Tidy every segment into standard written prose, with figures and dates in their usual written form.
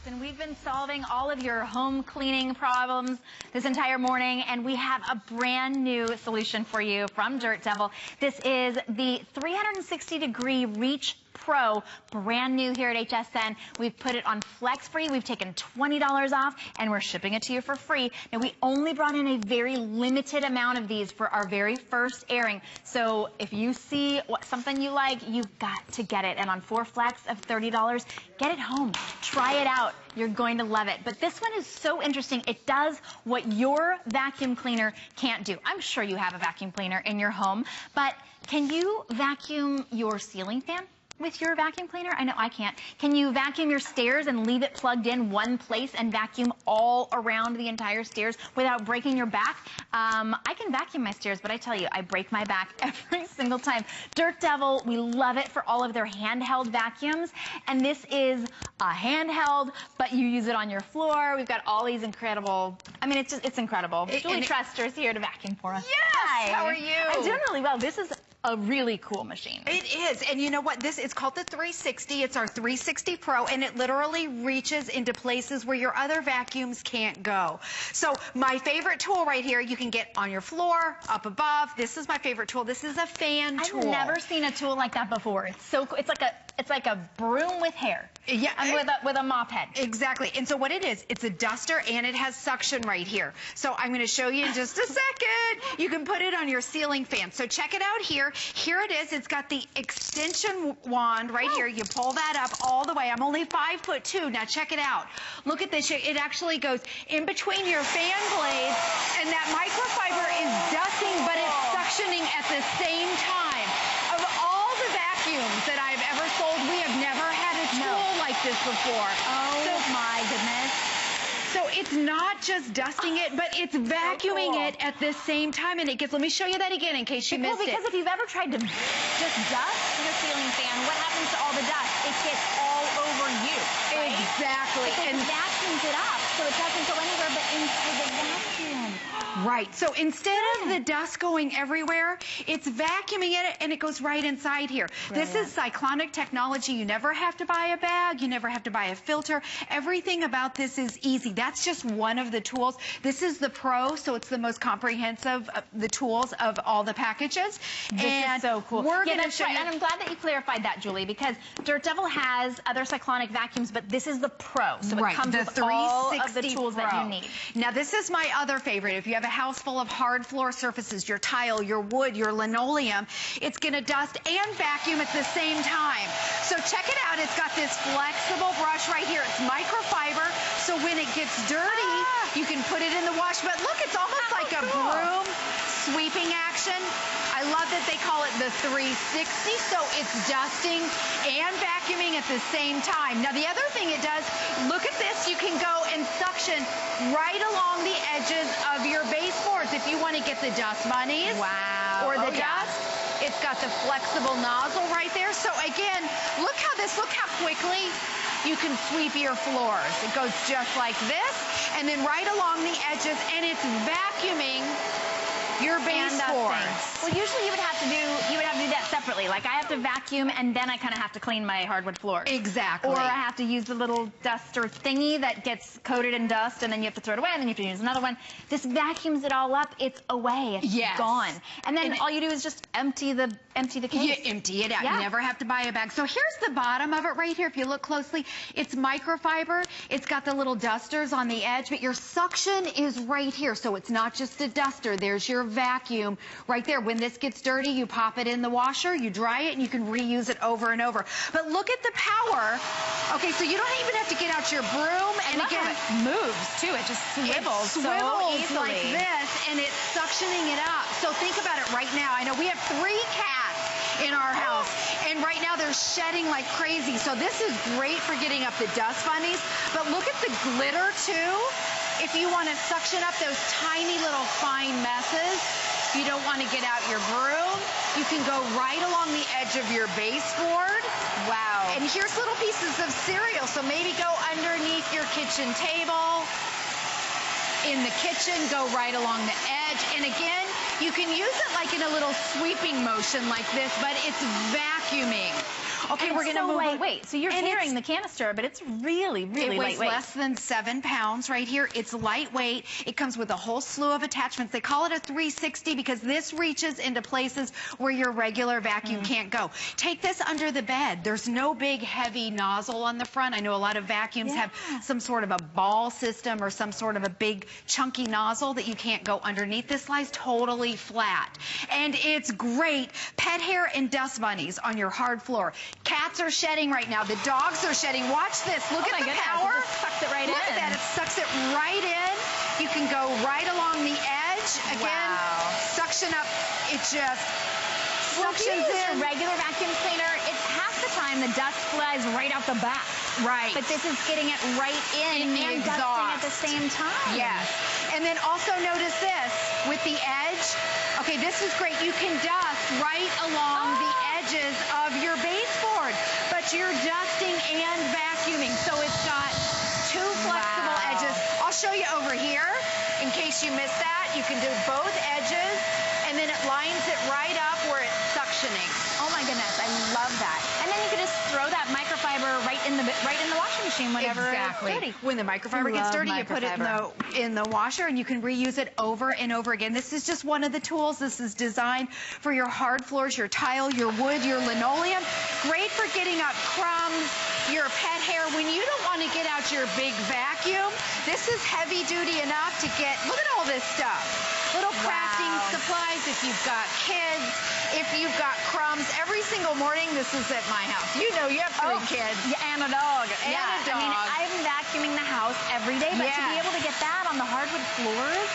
And we've been solving all of your home cleaning problems this entire morning, and we have a brand new solution for you from Dirt Devil. This is the 360-degree Reach Pro, brand new here at HSN. We've put it on Flex Free. We've taken $20 off, and we're shipping it to you for free. Now, we only brought in a very limited amount of these for our very first airing. So if you see something you like, you've got to get it. And on 4 Flex of $30, get it home. Try it out. You're going to love it. But this one is so interesting. It does what your vacuum cleaner can't do. I'm sure you have a vacuum cleaner in your home, but can you vacuum your ceiling fan with your vacuum cleaner? I know I can't. Can you vacuum your stairs and leave it plugged in one place and vacuum all around the entire stairs without breaking your back? I can vacuum my stairs, but I tell you, I break my back every single time. Dirt Devil, we love it for all of their handheld vacuums. And this is a handheld, but you use it on your floor. We've got all these incredible, I mean, it's incredible. Julie Trester's here to vacuum for us. Yes! Hi. How are you? I'm doing really well. This is a really cool machine. It is, and you know what? It's called the 360. It's our 360 Pro, and it literally reaches into places where your other vacuums can't go. So my favorite tool right here, you can get on your floor, up above. This is my favorite tool. This is a fan tool. I've never seen a tool like that before. It's so cool. It's like a broom with hair. Yeah, and with a mop head. Exactly. And so what it is, it's a duster and it has suction right here. So I'm going to show you in just a second. You can put it on your ceiling fan. So check it out here. Here it is. It's got the extension wand right here. You pull that up all the way. I'm only 5'2". Now check it out. Look at this. It actually goes in between your fan blades, and that microfiber is dusting, but it's suctioning at the same time. Of all the vacuums that I've ever sold, we have never had a tool like this before. Oh my goodness. So it's not just dusting it, but it's vacuuming it at the same time, and it gets, let me show you that again in case you missed it. Because if you've ever tried to just dust your ceiling fan, what happens to all the dust? It gets all over you, right? Exactly. But and vacuums it up, so it doesn't go anywhere but into the vacuum. Right. So instead of the dust going everywhere, it's vacuuming it, and it goes right inside here. Brilliant. This is Cyclonic technology. You never have to buy a bag. You never have to buy a filter. Everything about this is easy. That's just one of the tools. This is the Pro, so it's the most comprehensive of the tools of all the packages. This is so cool. We're going to show you. And I'm glad that you clarified that, Julie, because Dirt Devil has other Cyclonic vacuums, but this is the Pro, so it comes with all of the tools that you need. Now, this is my other favorite. If you have a house full of hard floor surfaces, your tile, your wood, your linoleum, it's going to dust and vacuum at the same time. So check it out. It's got this flexible brush right here. It's microfiber, so when it gets dirty, you can put it in the wash. But look, it's almost like a broom sweeping action. I love that they call it the 360, so it's dusting and vacuuming at the same time. Now, the other thing it does, look at this. You can go and suction right along the edges of your baseboards if you want to get the dust bunnies. Wow. Or the dust. It's got the flexible nozzle right there. So again, look how quickly you can sweep your floors. It goes just like this, and then right along the edges, and it's vacuuming your baseboards. Well, usually you would have to do that separately. Like I have to vacuum and then I kind of have to clean my hardwood floor. Exactly. Or I have to use the little duster thingy that gets coated in dust, and then you have to throw it away, and then you have to use another one. This vacuums it all up. It's away. It's gone. And then all you do is just empty the case. You empty it out. You never have to buy a bag. So here's the bottom of it right here. If you look closely, it's microfiber. It's got the little dusters on the edge, but your suction is right here. So it's not just a duster. There's your vacuum right there. When this gets dirty, you pop it in the washer, you dry it, and you can reuse it over and over. But look at the power. Okay, so you don't even have to get out your broom. And again, it moves too. It just swivels so easily. Like this, and it's suctioning it up. So think about it right now. I know we have 3 cats in our house, and right now they're shedding like crazy. So this is great for getting up the dust bunnies. But look at the glitter too. If you want to suction up those tiny little fine messes, you don't want to get out your broom, you can go right along the edge of your baseboard. Wow. And here's little pieces of cereal, so maybe go underneath your kitchen table. In the kitchen, go right along the edge. And again, you can use it like in a little sweeping motion like this, but it's vacuuming. Okay, and we're going to move lightweight. So you're carrying the canister, but it's really, really lightweight. It weighs less than 7 pounds right here. It's lightweight. It comes with a whole slew of attachments. They call it a 360 because this reaches into places where your regular vacuum can't go. Take this under the bed. There's no big heavy nozzle on the front. I know a lot of vacuums have some sort of a ball system or some sort of a big chunky nozzle that you can't go underneath. This lies totally flat. And it's great. Pet hair and dust bunnies on your hard floor. Cats are shedding right now. The dogs are shedding. Watch this. Look at the power. It just sucks it right in. Look at that. It sucks it right in. You can go right along the edge. Again, suction up. It just suctions in. Regular vacuum cleaner, it's half the time the dust flies right out the back. Right. But this is getting it right in and dusting at the same time. Yes. And then also notice this with the edge. Okay, this is great. You can dust right along the edges of your baseboard, but you're dusting and vacuuming. So it's got 2 flexible edges. I'll show you over here in case you missed that. You can do both edges, and then it lines it right up where it's suctioning. Oh my goodness, I love that. And then you can just throw that microfiber right in the washing machine whenever it's dirty. When the microfiber gets dirty, you put it in the washer, and you can reuse it over and over again. This is just one of the tools. This is designed for your hard floors, your tile, your wood, your linoleum. Great for getting up crumbs, your pet hair. When you don't want to get out your big vacuum, this is heavy duty enough to get, look at all this stuff. Little crafting supplies if you've got kids, if you've got crumbs. Every single morning, this is at my house. You know, you have 3 kids. And a dog. And a dog. I mean, I'm vacuuming the house every day, but to be able to get that on the hardwood floors,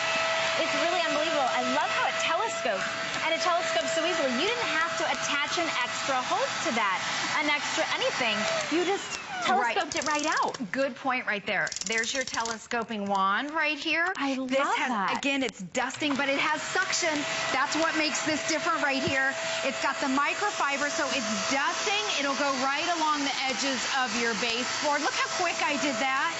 it's really unbelievable. I love how it telescopes, and it telescopes so easily. You didn't have to attach an extra hose to that, an extra anything. You just telescoped it right out. Good point right there. There's your telescoping wand right here. I love that. Again, it's dusting, but it has suction. That's what makes this different right here. It's got the microfiber, so it's dusting. It'll go right along the edges of your baseboard. Look how quick I did that.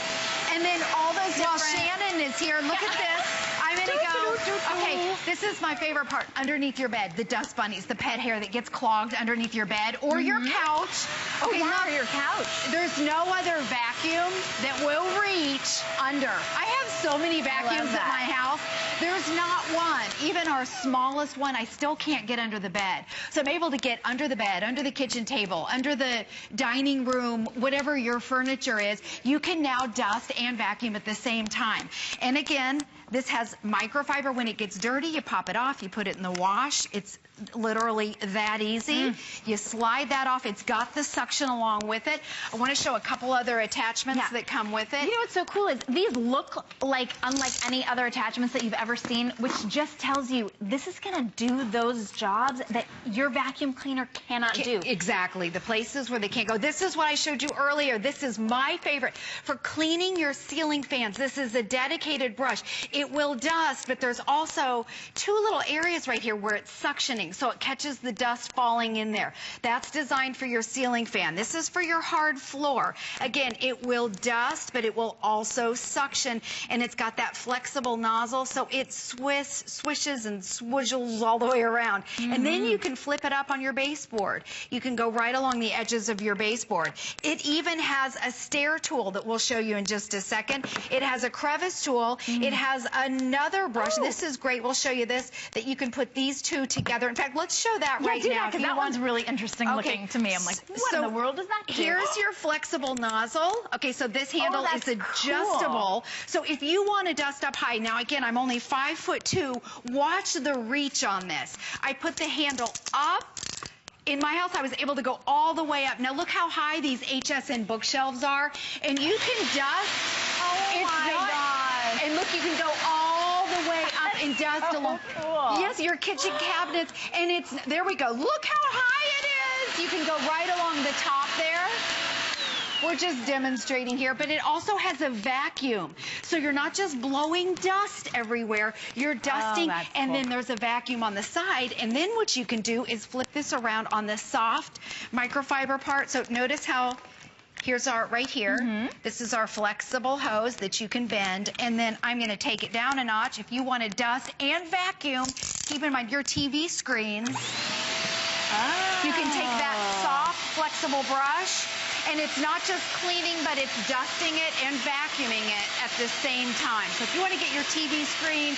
And then all those, while Shannon is here, look at this. I'm going to go, okay, this is my favorite part, underneath your bed, the dust bunnies, the pet hair that gets clogged underneath your bed or your couch. Okay, or your couch. There's no other vacuum that will reach under. I have so many vacuums at my house. There's not one. Even our smallest one, I still can't get under the bed. So I'm able to get under the bed, under the kitchen table, under the dining room, whatever your furniture is. You can now dust and vacuum at the same time. And again, this has microfiber. When it gets dirty, you pop it off, you put it in the wash. It's literally that easy. You slide that off. It's got the suction along with it. I want to show a couple other attachments that come with it. You know what's so cool is these look like unlike any other attachments that you've ever seen, which just tells you this is going to do those jobs that your vacuum cleaner cannot do. Exactly. The places where they can't go. This is what I showed you earlier. This is my favorite for cleaning your ceiling fans. This is a dedicated brush. It will dust, but there's also 2 little areas right here where it's suctioning, so it catches the dust falling in there. That's designed for your ceiling fan. This is for your hard floor. Again, it will dust, but it will also suction, and it's got that flexible nozzle, so it swishes and swoozles all the way around. And then you can flip it up on your baseboard. You can go right along the edges of your baseboard. It even has a stair tool that we'll show you in just a second. It has a crevice tool. It has another brush. This is great. We'll show you this, that you can put these 2 together. In fact, let's show that right now. Because that one's really interesting looking to me. I'm like, what in the world does that do? Here's your flexible nozzle. Okay, so this handle is adjustable. So if you want to dust up high, now again, I'm only 5'2". Watch the reach on this. I put the handle up. In my house, I was able to go all the way up. Now look how high these HSN bookshelves are, and you can dust. Oh my gosh! And look, you can go all the way up and dust along. Cool. Yes, your kitchen cabinets, and it's there. We go. Look how high it is. You can go right along the top there. We're just demonstrating here, but it also has a vacuum. So you're not just blowing dust everywhere, you're dusting, and then there's a vacuum on the side. And then what you can do is flip this around on the soft microfiber part. So notice how, here's our, right here, this is our flexible hose that you can bend. And then I'm gonna take it down a notch. If you wanna dust and vacuum, keep in mind your TV screens, you can take that soft flexible brush. And it's not just cleaning, but it's dusting it and vacuuming it at the same time. So if you want to get your TV screen,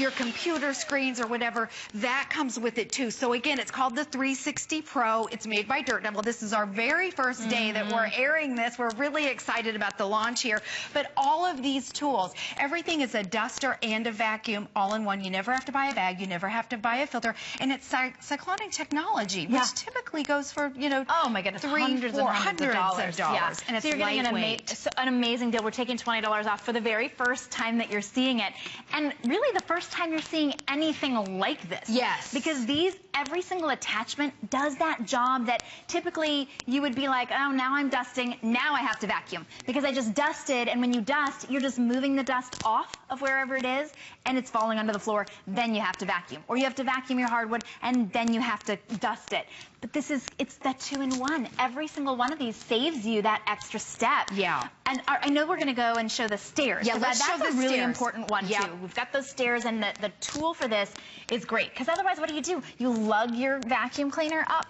your computer screens or whatever, that comes with it too. So again, it's called the 360 Pro. It's made by Dirt Devil. This is our very first day that we're airing this. We're really excited about the launch here. But all of these tools, everything is a duster and a vacuum all in one. You never have to buy a bag. You never have to buy a filter. And it's Cyclonic technology, which typically goes for, you know, oh my goodness, hundreds of dollars. Yeah. And it's so you're getting an amazing deal. We're taking $20 off for the very first time that you're seeing it. And really the first time you're seeing anything like this. Yes. Because every single attachment does that job that typically you would be like, oh, now I'm dusting, now I have to vacuum. Because I just dusted, and when you dust, you're just moving the dust off of wherever it is, and it's falling onto the floor, then you have to vacuum. Or you have to vacuum your hardwood, and then you have to dust it. But it's that 2-in-1. Every single one of these saves you that extra step. Yeah. And I know we're going to go and show the stairs. Yeah, let's show the That's a really stairs. important one, too. We've got those stairs, and the tool for this is great. Because otherwise, what do? You lug your vacuum cleaner up.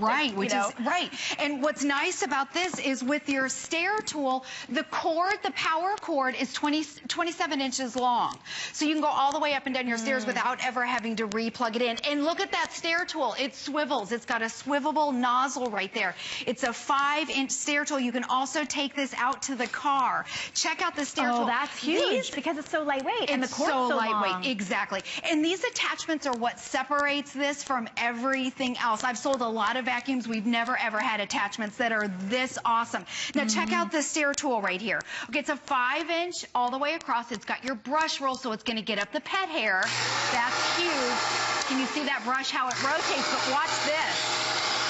Right, which is right. And what's nice about this is with your stair tool, the cord, the power cord is 27 inches long. So you can go all the way up and down your stairs without ever having to re-plug it in. And look at that stair tool. It swivels. It's got a swivelable nozzle right there. It's a 5-inch stair tool. You can also take this out to the car. Check out the stair tool. Oh, that's huge because it's so lightweight and the cord's so lightweight. Long. Exactly. And these attachments are what separates this from everything else. I've sold a lot of vacuums. We've never ever had attachments that are this awesome. Now check out the stair tool right here. Okay, it's a 5-inch all the way across. It's got your brush roll, so it's going to get up the pet hair. That's huge. Can you see that brush, how it rotates? But watch this.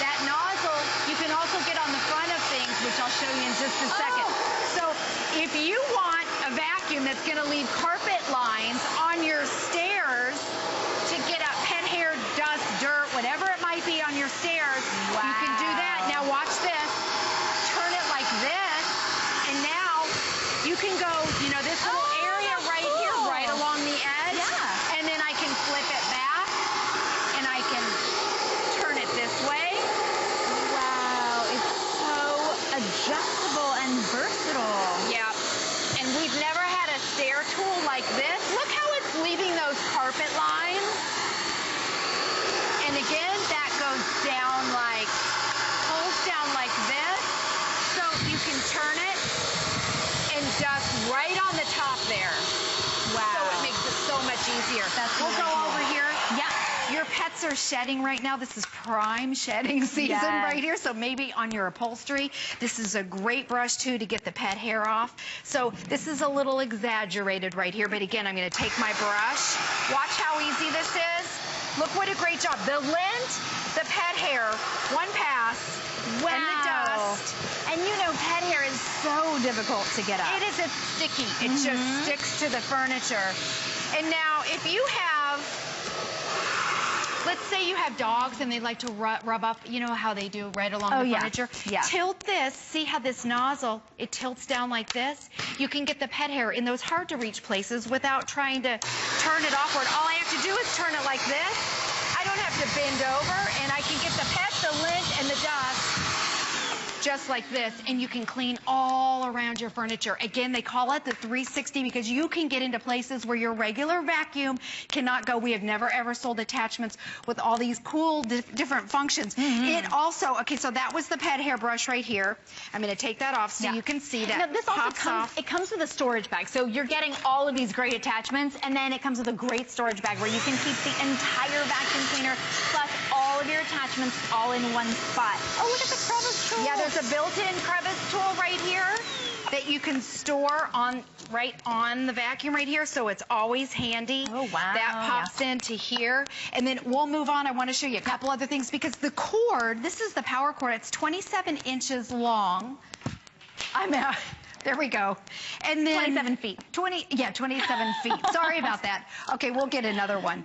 That nozzle, you can also get on the front of things, which I'll show you in just a second. So if you want a vacuum that's going to leave carpet lines on your stairs to get out pet hair, dust, dirt, whatever it might be on your stairs, you can do that. Now watch this. Turn it like this, and now you can go, you know, this little area right here, right along the edge. Yeah. And then I can flip it back, and I can turn it this way. Wow, it's so adjustable and versatile. Yeah. And we've never had a stair tool like this. Look how it's leaving those carpet lines. And again, that goes down like, pulls down like this. So you can turn it and dust right on the top there. Wow. So it makes it so much easier. We'll really go cool. over here. Yeah. Your pets are shedding right now. This is prime shedding season right here. So maybe on your upholstery, this is a great brush too to get the pet hair off. So this is a little exaggerated right here. But again, I'm going to take my brush. Watch how easy this is. Look what a great job. The lint, the pet hair, one pass, and the dust. And you know pet hair is so difficult to get up. It is, it's sticky. It just sticks to the furniture. And now if you have, let's say you have dogs and they like to rub up, you know how they do right along the furniture? Yeah. Tilt this, see how this nozzle, it tilts down like this? You can get the pet hair in those hard to reach places without trying to turn it offward. All I have to do is turn it like this. I don't have to bend over, and I can get the pet, the lint, and the dust just like this, and you can clean all around your furniture. Again, they call it the 360 because you can get into places where your regular vacuum cannot go. We have never ever sold attachments with all these cool different functions. It also, okay, so that was the pet hair brush right here. I'm going to take that off so you can see that. Now, this also comes with a storage bag. So you're getting all of these great attachments, and then it comes with a great storage bag where you can keep the entire vacuum cleaner plus all of your attachments all in one spot. Oh, look at the crevice tool. Yeah, there's a built-in crevice tool right here that you can store right on the vacuum right here, so it's always handy. Oh, wow. That pops into here. And then we'll move on. I want to show you a couple other things because the cord, this is the power cord. It's 27 inches long. I'm out. There we go. And then 27 feet. 27 feet. Sorry about that. Okay, we'll get another one.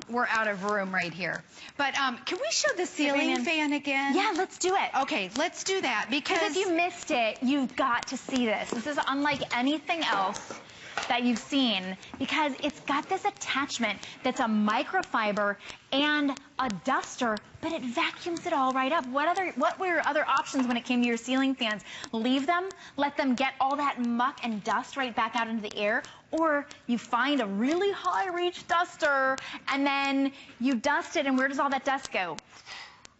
We're out of room right here. But can we show the ceiling fan again? Yeah, let's do it. Okay, let's do that because if you missed it, you've got to see this. This is unlike anything else that you've seen because it's got this attachment that's a microfiber and a duster but it vacuums it all right up. What were your other options when it came to your ceiling fans? Leave them, let them get all that muck and dust right back out into the air, or you find a really high reach duster and then you dust it, and where does all that dust go?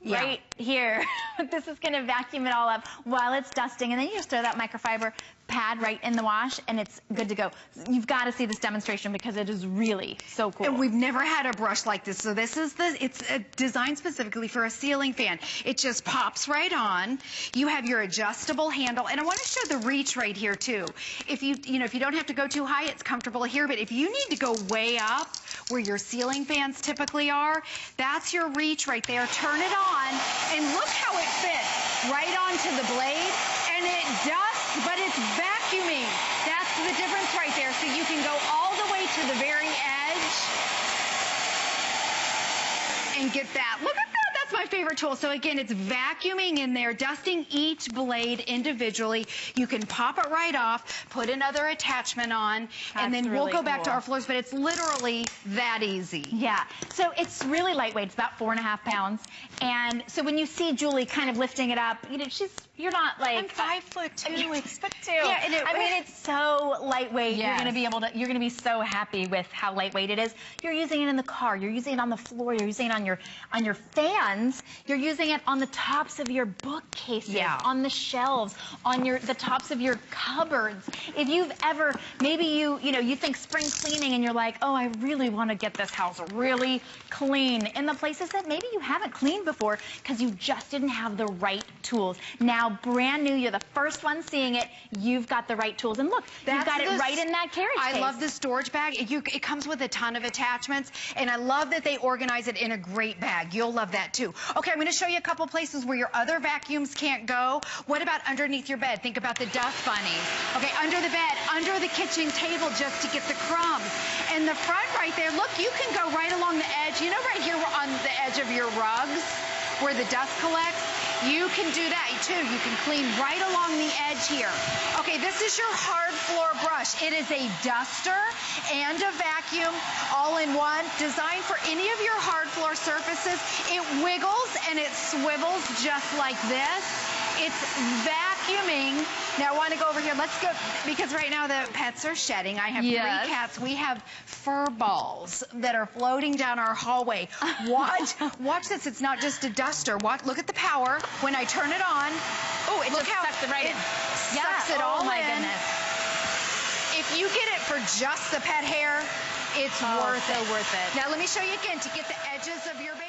Yeah. Right here. This is going to vacuum it all up while it's dusting, and then you just throw that microfiber pad right in the wash and it's good to go. You've got to see this demonstration because it is really so cool. And we've never had a brush like this. So this is it's designed specifically for a ceiling fan. It just pops right on. You have your adjustable handle, and I want to show the reach right here too. If you don't have to go too high, it's comfortable here, but if you need to go way up where your ceiling fans typically are, that's your reach right there. Turn it on and look how it fits right onto the blade, and it dusts, but it's vacuuming. That's the difference right there. So you can go all the way to the very edge and get that. Look at that. That's my favorite tool. So again, it's vacuuming in there, dusting each blade individually. You can pop it right off, put another attachment on, and then we'll go back to our floors, but it's literally that easy. Yeah. So it's really lightweight. It's about 4.5 pounds. And so when you see Julie kind of lifting it up, you're not like... I'm 5'2". It's 6'2". Yeah, and I mean, it's so lightweight. Yes. You're going to be so happy with how lightweight it is. You're using it in the car. You're using it on the floor. You're using it on your fans. You're using it on the tops of your bookcases, on the shelves, on the tops of your cupboards. If you've ever, maybe you think spring cleaning and you're like, oh, I really want to get this house really clean in the places that maybe you haven't cleaned before because you just didn't have the right tools. Now, brand new, you're the first one seeing it. You've got the right tools. And look, you've got it right in that carriage case. I love the storage bag. It comes with a ton of attachments, and I love that they organize it in a great bag. You'll love that too. Okay, I'm going to show you a couple places where your other vacuums can't go. What about underneath your bed? Think about the dust bunny. Okay, under the bed, under the kitchen table just to get the crumbs. And the front right there, look, you can go right along the edge. You know right here on the edge of your rugs where the dust collects? You can do that too. You can clean right along the edge here. Okay, this is your hard floor brush. It is a duster and a vacuum all in one, designed for any of your hard floor surfaces. It wiggles and it swivels just like this. It's vacuuming. Now I want to go over here. Let's go, because right now the pets are shedding. I have 3 cats. We have fur balls that are floating down our hallway. Watch this. It's not just a duster. Look at the power. When I turn it on, oh, it sucks it right in. Sucks it all in. Oh my goodness. If you get it for just the pet hair, it's worth it. So worth it. Now let me show you again to get the edges of your baby.